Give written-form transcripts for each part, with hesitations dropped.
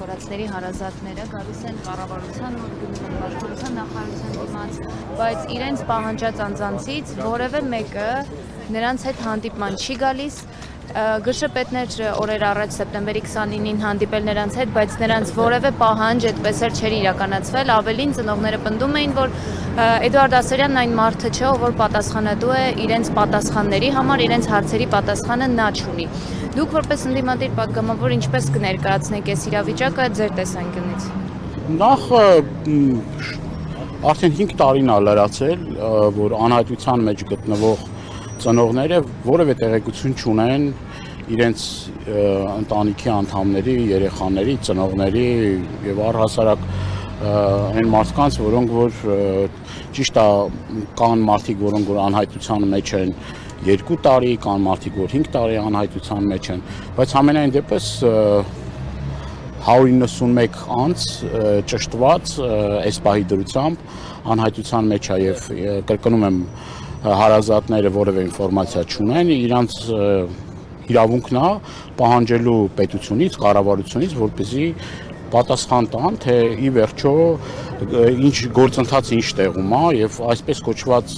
վրացների հարազատները գալիս են կառավարության մոտ, գնում են Պաշտպանության նախարարության դիմաց, բայց իրենց պահանջած անձանցից որևէ մեկը նրանց հետ հանդիպման չի գալիս։ Գրշապետներ օրեր առաջ սեպտեմբերի 29-ին հանդիպել նրանց հետ, բայց նրանց որևէ պահանջ այդպես էլ չէր իրականացվել, ավելին ծնողները պնդում էին, որ Էդուարդ Ասարյանն այն մարդը չէ, որ պատասխանատու է իրենց պատասխանների համար, իրենց հարցերի պատասխանը նա չունի։ Դուք որպես ընդդիմադիր պատգամավոր ինչպես կներկայացնեք այս իրավիճակը ձեր տեսանկյունից։ Նախ արդեն 5 տարին է լրացել, որ անհայտության մեջ գտնվող ծնողները որևէ տեղեկություն չունեն իրենց ընտանիքի անդամների, երեխաների, ծնողների եւ առհասարակ այն մարդկանց, որոնք որ ճիշտ է կան մարդիկ, որոնք որ անհայտության մեջ են 2 տարի, կան մարդիկ, որ 5 տարի անհայտության մեջ են, բայց ամենայն դեպս 191 անց ճշտված այս պահի դրությամբ անհայտության մեջ է եւ կրկնում եմ հարազատները որևէ ինֆորմացիա չունեն, իրանց իրավունքն է պահանջելու պետությունից, կառավարությունից, որպեսզի պատասխան տան, թե ի վերջո ինչ գործընթացը ինչ տեղում է եւ այսպես կոչված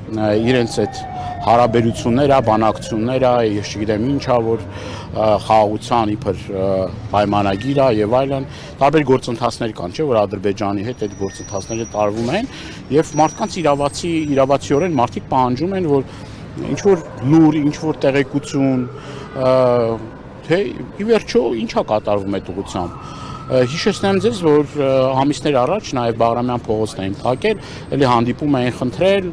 իրենց այդ հարաբերությունները, բանակցությունները, ես չգիտեմ ինչա, որ խաղաղության իբր պայմանագիր է եւ այլն, տարբեր գործընթացներ կան, չէ՞ որ Ադրբեջանի հետ այդ գործընթացները տարվում են եւ մարդկանց իրավացիորեն մարդիկ պահանջում են, որ ինչ որ լուր, ինչ որ տեղեկություն, թե ի վերջո ինչա կատարվում այդ ուղղությամբ։ Հիշեցնեմ ձեզ, որ ամիսներ առաջ նաև Բաղրամյան փողոցն էին փակել, էլի հանդիպում էին խնդրել,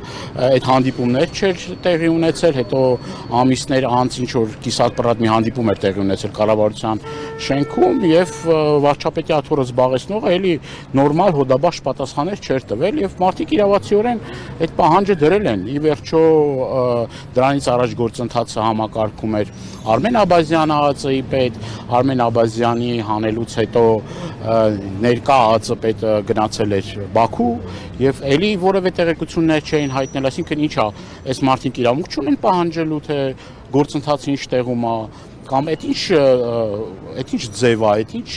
այդ հանդիպումներ չէր տեղի ունեցել, հետո ամիսներ անց ինչ որ կիսատ-պռատ մի հանդիպում էր տեղի ունեցել կառավարության շենքում եւ վարչապետի աթոռը զբաղեցնողը էլի նորմալ հոդաբաց պատասխաններ չէր տվել եւ մարդիկ իրավացիորեն այդ պահանջը դրել են։ Ի վերջո դրանից առաջ գործընթացը համակարգում էր Արմեն Աբազյանը ԱԱԾ-ի պետ, Արմեն Աբազյանի հանելուց հետո ներկա ԱԱԾ պետը գնացել էր Բաքու եւ էլի որևէ տեղեկություններ չէին հայտնել, այսինքն ինչա, այս մարդիկ իրավունք չունեն պահանջելու, թե գործընթացը ինչ տեղում է, կամ այդ ինչ ձև է, այդ ինչ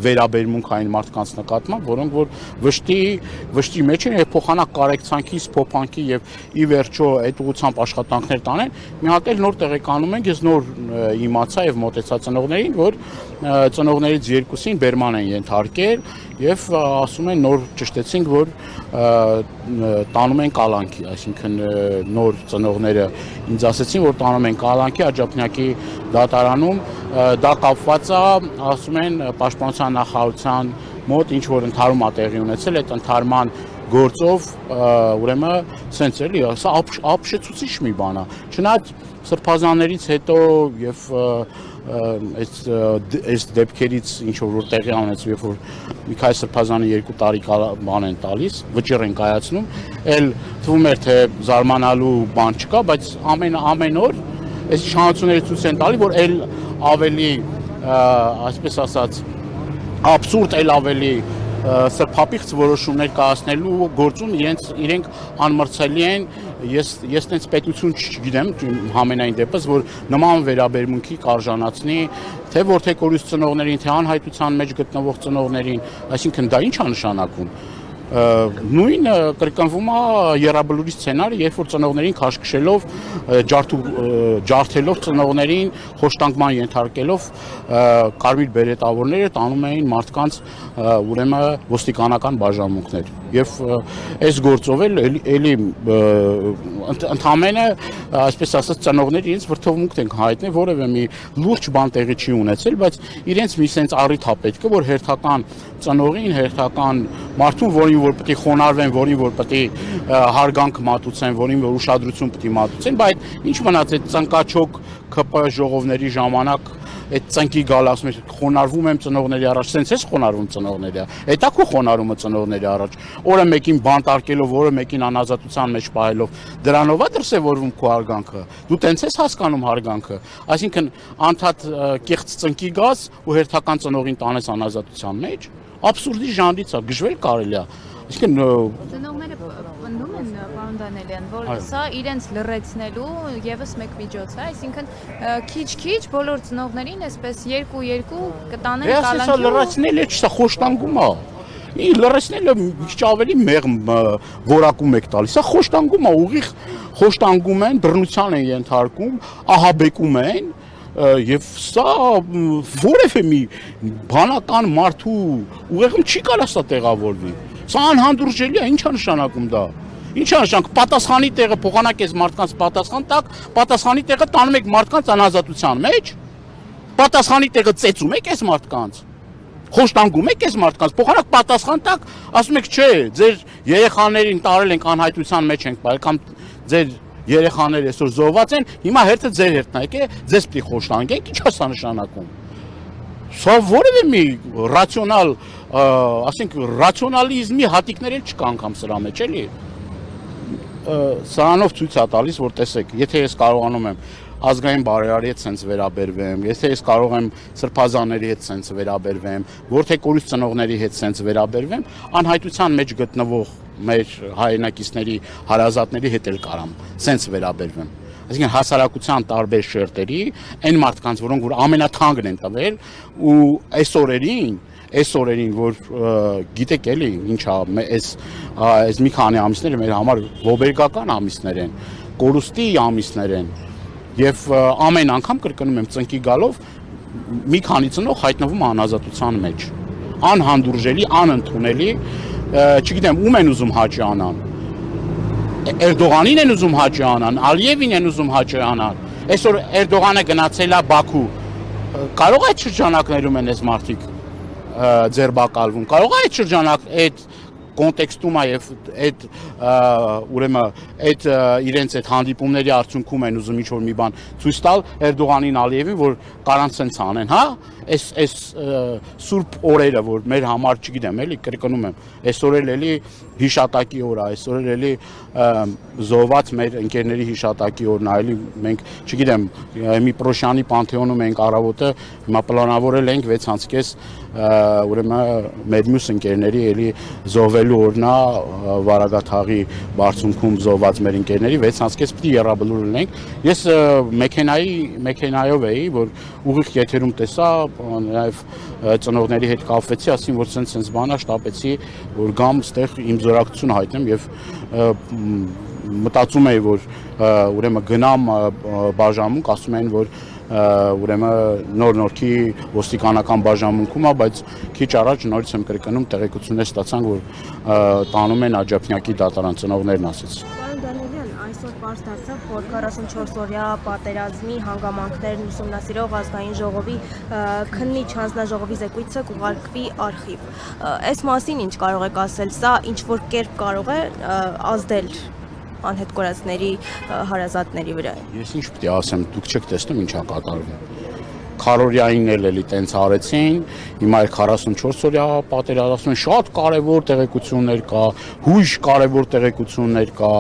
վերաբերմունք այն մարդկանց նկատմամբ, որոնք որ վշտի մեջ են եւ փոխանակ կարեկցանքի, սփոփանքի եւ ի վերջո այդ ուղղությամբ աշխատանքներ տանեն, մի հատ էլ նոր տեղեկանում ենք, ես նոր իմացա եւ մոտեցա ծնողներին, որ ծնողներից երկուսին բերման են ենթարկել եւ ասում են նոր ճշտեցինք, որ տանում են կալանքի, այսինքն նոր ծնողները ինձ ասեցին, որ տանում են կալանքի Աջափնյակի դատարանում, դա կապված է, ասում են, Պաշտպանության նախարարության մոտ ինչ որ ընդհարում է տեղի ունեցել, այդ ընդհարման գործով ուրեմն սենց էլի, սա ապշեցուցիչ մի բան է, չնայած սրբազաններից հետո եւ այս դեպքերից ինչ որ տեղի ունեցավ, երբ որ Միքայել Սրբազանը 2 տարի բան են տալիս, վճիռ են կայացնում, էլ թվում էր թե զարմանալու բան չկա, բայց ամեն օր այս իշխանությունները ցույց են տալի, որ էլ ավելի, այսպես ասած, абսուրդ, էլ ավելի սրբապիղծ որոշումներ կայացնելու գործում իրենք անմրցելի են, ես տենց պետություն չգիտեմ, համենայն դեպս, որ նման վերաբերմունքի կարժանացնի թե որդեկորուց ծնողներին, թե անհայտության մեջ գտնվող ծնողներին, այսինքն դա ինչ է նշանակում։ Նույն կրկնվում է Եռաբլուրի սցենարը, երբ որ ծնողներին քաշքշելով, ջարդելով ծնողներին, խոշտանգման ենթարկելով կարմիր բերետավորները տանում էին մարդկանց ուրեմն ոստիկանական բաժանմունքներ։ Եվ այս գործով էլի ընդամենը, այսպես ասած, ծնողները իրենց վրդովմունք են հայտնել, որևէ մի լուրջ բան տեղի չի ունեցել, բայց իրենց մի սենց առիթ է պետք է, որ հերթական ծնողին, հերթական մարդուն, որին որ պետք է խոնարհվեն, որին որ պետք է հարգանք մատուցեն, որին որ ուշադրություն պետք է մատուցեն, բայց ինչ մնաց այդ ծնկաչոք ԿՊ ժողովների ժամանակ այդ ծնկի գալ ասում է խոնարհվում եմ ծնողների առաջ, սենց էս խոնարհվում ծնողների առաջ, այդ է քո խոնարհումը ծնողների առաջ, օրը մեկին բանտարկելով, օրը մեկին անազատության մեջ պահելով, դրանով է դրսևորվում քո հարգանքը, դու տենց ես հասկանում հարգանքը, այսինքն անդադ կեղծ ծնկի գաս ու հերթական ծնողին տանես անազատության մեջ, абսուրդի ժանրից է, գժվել կարելի է, այսինքն ծնողները պնդում են, պարոն Դանելյան, որ սա իրենց լրացնելու եւս մեկ միջոց է, այսինքն քիչ-քիչ բոլոր ծնողներին այսպես 2-2 կտանեն կալանքի։ Սա լրացնել է, սա խոշտանգում է։ Լրացնելը քիչ ավելի մեղմ որակում եք տալիս։ Սա խոշտանգում է, ուղիղ խոշտանգում են, բռնության են ենթարկում, ահաբեկում են, եւ սա որևէ մի բանական մարդու ուղեղում չի կարող սա տեղավորվի։ Սա անհանդուրժելի է, ի՞նչ է նշանակում դա։ Ինչ է նշանակում, պատասխանի տեղը փոխանակ ես մարդկանց պատասխան տակ, պատասխանի տեղը տանում եք մարդկանց անազատության մեջ, պատասխանի տեղը ծեծում եք այս մարդկանց, խոշտանգում եք այս մարդկանց, փոխանակ պատասխան տակ, ասում եք, չէ, ձեր երեխաներին տարել ենք անհայտության մեջ ենք բարել, կամ ձեր երեխաները այսօր զոհված են, հիմա հերթը ձեր հերթն է, եկե ձեզ պիտի խոշտանգենք, ինչ է սա նշանակում։ Սա որևէ մի ռացիոնալ, ասենք ռացիոնալիզմի հատիկներ էլ չկա անգամ սրա մեջ, էլի։ Սրանով ցույց է տալիս, որ տեսեք, եթե ես կարողանում եմ ազգային բարերարի հետ սենց վերաբերվեմ, եթե ես կարող եմ սրբազանների հետ սենց վերաբերվեմ, որդեկորուց ծնողների հետ սենց վերաբերվեմ, անհայտության մեջ գտնվող մեր հայրենակիցների հարազատների հետ էլ կարամ սենց վերաբերվեմ։ Այսինքն հասարակության տարբեր շերտերի, այն մարդկանց, որոնք որ ամենաթանկն են տվել ու այս օրերին, որ գիտեք էլի, ինչա, այս մի քանի ամիսները մեր համար ողբերգական ամիսներ են, կորուստի ամիսներ են, եւ ամեն անգամ կրկնում եմ ծնկի գալով մի քանի ծնող հայտնվում անազատության մեջ, անհանդուրժելի, անընդունելի, չգիտեմ ում են ուզում հաճի անան, Էրդողանին են ուզում հաճի անան, Ալիևին են ուզում հաճի անան, այսօր Էրդողանը գնացել է Բաքու, կարող է այդ շրջանակներում են այս մարդիկ ձերբակալվում, կարող է այդ շրջանակ այդ կոնտեքստում է եւ այդ ուրեմն այդ իրենց այդ հանդիպումների արդյունքում են ուզում ինչ-որ մի բան ցույց տալ Էրդողանին, Ալիևին, որ կարան սենց անեն, հա, այս սուրբ օրերը, որ մեր համար, չգիտեմ, էլի կրկնում եմ, այսօր էլի հիշատակի օր է, այսօր էլի զոհված մեր ընկերների հիշատակի օրն է, էլի մենք, չգիտեմ, մի Պրոշյանի Պանթեոնում ենք առավոտը, հիմա պլանավորել ենք 6:30 ուրեմն մեր մյուս ընկերների էլի զոհվելու օրն է Վարագաթաղի բարձունքում զոհված մեր ընկերների 6:30 պիտի երաբլուր լինենք։ Ես մեքենայով էի, որ ուղիղ եթերում տեսա, նաև ծնողների հետ կապվեցի, ասին որ սենց բան է, շտապեցի, որ գամ ստեղ իմ զորակցությունը հայտնեմ եւ մտածում էի, որ ուրեմն գնամ բաժանմունք, ասում են, որ ուրեմն նոր-նորքի ոստիկանական բաժանմունքում է, բայց քիչ առաջ նորից եմ կրկնում տեղեկություններ ստացանք, որ տանում են Աջափնյակի դատարան, ծնողներն ասեց։ Պարոն Դանելյան, այսօր պարզ դարձավ, որ 44-օրյա պատերազմի հանգամանքներն ուսումնասիրող ազգային ժողովի քննիչ հանձնաժողովի զեկույցը կուղարկվի արխիվ։ Այս մասին ինչ կարող եք ասել, սա ինչ որ կերպ կարող է ազդել անհետ կորածների հարազատների վրա։ Ես ինչ պիտի ասեմ, դուք չեք տեսնում ինչա կատարվում։ Քարորյային էլի տենց արեցին, հիմա էլ 44-օրյա պատերազմում շատ կարևոր տեղեկություններ կա, հույժ կարևոր տեղեկություններ կա,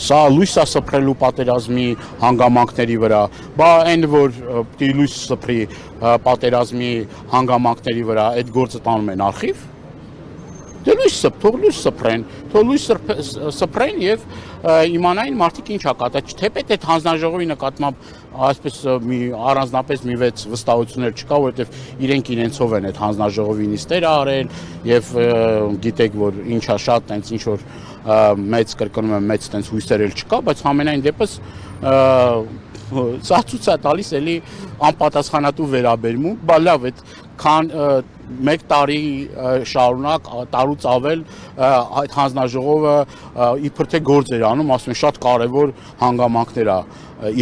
սա լույս է սփռելու պատերազմի հանգամանքների վրա, բա այն որ պիտի լույս սփռի պատերազմի հանգամանքների վրա, այդ գործը տանում են արխիվ։ Դե թող լույս սփռեն, թող լույս սփռեն եւ իմանային մարդիկ ինչ ա կատարել, թեպետ այդ հանձնաժողովի նկատմամբ այսպես մի առանձնապես մի վեց վստահություններ չկա, որովհետեւ իրենք իրենցով են այդ հանձնաժողովի նիստերը արել եւ գիտեք որ ինչա շատ տենց ինչ որ մեծ կրկնում եմ մեծ տենց հույսեր էլ չկա, բայց համենայն դեպս սա ցույց է տալիս էլի անպատասխանատու վերաբերմունք, բա լավ այդ քան մեկ տարի շարունակ տարուց ավել այդ հանձնաժողովը իբր թե գործ էր անում, ասում են շատ կարևոր հանգամանքներ է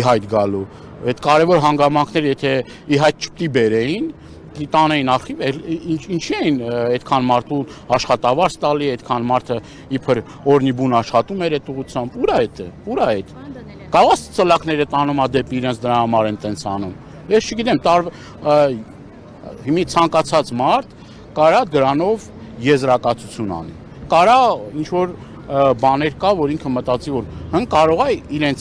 ի հայտ գալու։ Այդ կարևոր հանգամանքները եթե ի հայտ չպիտի բերեին, տանեին արխիվ, ինչի էին այդքան մարդու աշխատավարձ տալի, այդքան մարդը իբր օրնիբուն աշխատում էր այդ ուղղությամբ, ուր է դա, ուր է այդ։ Կարող է ծլակները տանում է դեպի իրենց դրա համար են տենց անում։ Ես չգիտեմ, հիմի ցանկացած մարդ կարա դրանով եզրակացություն անի։ Կարա ինչ որ բաներ կա, որ ինքը մտածի, որ հն կարող է իրենց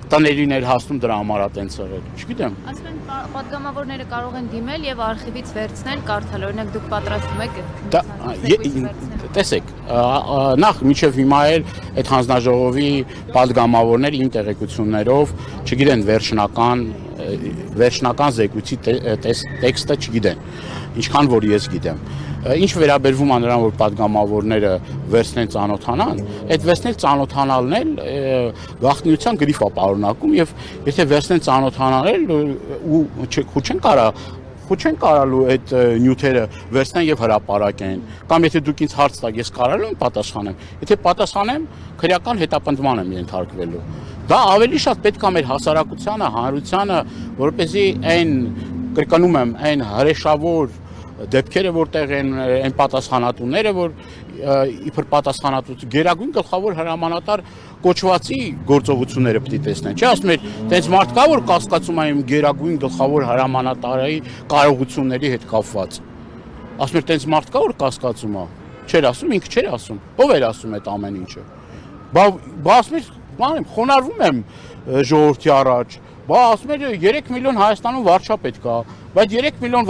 տներին էր հասնում դրա համար է տենց եղել։ Չգիտեմ։ Ասում են պատգամավորները կարող են դիմել եւ արխիվից վերցնել, կարդալ, օրինակ դուք պատրաստվում եք տեսեք, նախ միջև հիմա էլ այդ հանձնաժողովի падգամավորները իմ տեղեկություններով չգիտեն վերջնական զեկույցի տեքստը չգիտեն, ինչքան որ ես գիտեմ։ Ինչ վերաբերվում է նրան, որ падգամավորները վերցնեն ծանոթանան, այդ վերցնել ծանոթանալն էլ գաղտնիության գրիֆ է պարունակում եւ եթե վերցնեն ծանոթանալ ու չեն կարալու այդ նյութերը վերցնեն եւ հրապարակեն, կամ եթե դուք ինձ հարց տաք, ես կարալու եմ պատասխանեմ, եթե պատասխանեմ, քրեական հետապնդման եմ ենթարկվելու։ Դա ավելի շատ պետք է մեր հասարակությանը, հանրությանը, որպեսզի այն, կրկնում եմ, այն հրեշավոր դեպքերը, որտեղ են պատասխանատուները, որ իբր պատասխանատու գերագույն գլխավոր հրամանատար կոչվածի գործողությունները պետք է տեսնեն։ Չէ, ասում եմ, տենց մարդ կա, որ կասկածում է իմ գերագույն գլխավոր հրամանատարի կարողությունների հետ կապված։ Ասում եմ, տենց մարդ կա, որ կասկածում է։ Չէր ասում, ինքը չէր ասում։ Ո՞վ էր ասում այդ ամեն ինչը։ Բա ասում եմ, բան եմ, խոնարհվում եմ ժողովրդի առաջ։ Բա ասում եմ 3 միլիոն Հայաստանում վարչապետ կա, բայց 3 միլիոն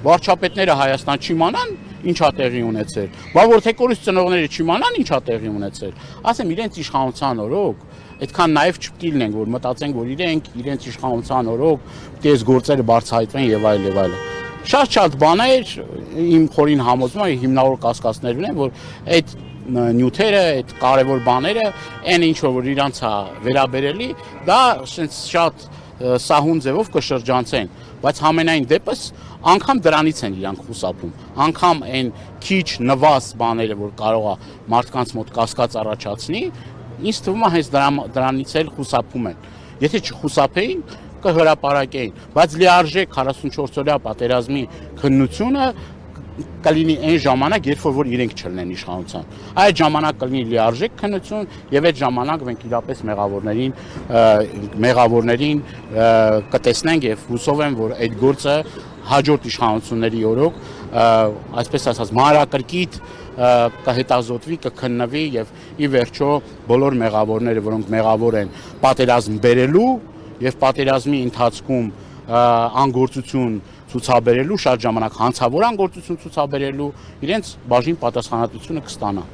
վարչապետները Հայաստան չիմանան ինչա տեղի ունեցել։ Բա որ թե կորուս ծնողները չիմանան ինչա տեղի ունեցել։ Ասեմ իրենց իշխանության օրոք, այդքան նաև չպետք է լինենք, որ մտածենք, որ իրենց իշխանության օրոք պետք է այս գործերը բարձրահայտվեն եւ այլ եւ այլ։ Շատ բաներ իմ խորին համոզումը հիմնավոր կասկածներ ունեն, որ այդ նյութերը, այդ կարևոր բաները, այն ինչ որ իրանց է վերաբերելի, դա շատ սահուն ձևով կշրջանցեն, բայց համենայն դեպս անգամ դրանից են իրանք խուսափում, անգամ այն քիչ նվազ բաները, որ կարող է մարդկանց մոտ կասկած առաջացնի, ինձ թվում է հենց դրանից էլ խուսափում են։ Եթե չխուսափեին, կհրապարակեին, բայց լիարժեք 44-օրյա պատերազմի քննությունը կլինի այն ժամանակ, երբ որ իրենք չլինեն իշխանության։ Այդ ժամանակ կլինի լիարժեք քննություն եւ այդ ժամանակ մենք իրապես մեղավորներին կտեսնենք եւ հուսով եմ, որ այդ գործը հաջորդ իշխանությունների օրոք, այսպես ասած, մանրակրկիտ կհետազոտվի, կքննվի եւ ի վերջո բոլոր մեղավորները, որոնք մեղավոր են պատերազմ բերելու եւ պատերազմի ընթացքում անգործություն ցուցաբերելու, շատ ժամանակ հանցավոր անգործություն ցուցաբերելու, իրենց բաժին պատասխանատվությունը կստանա։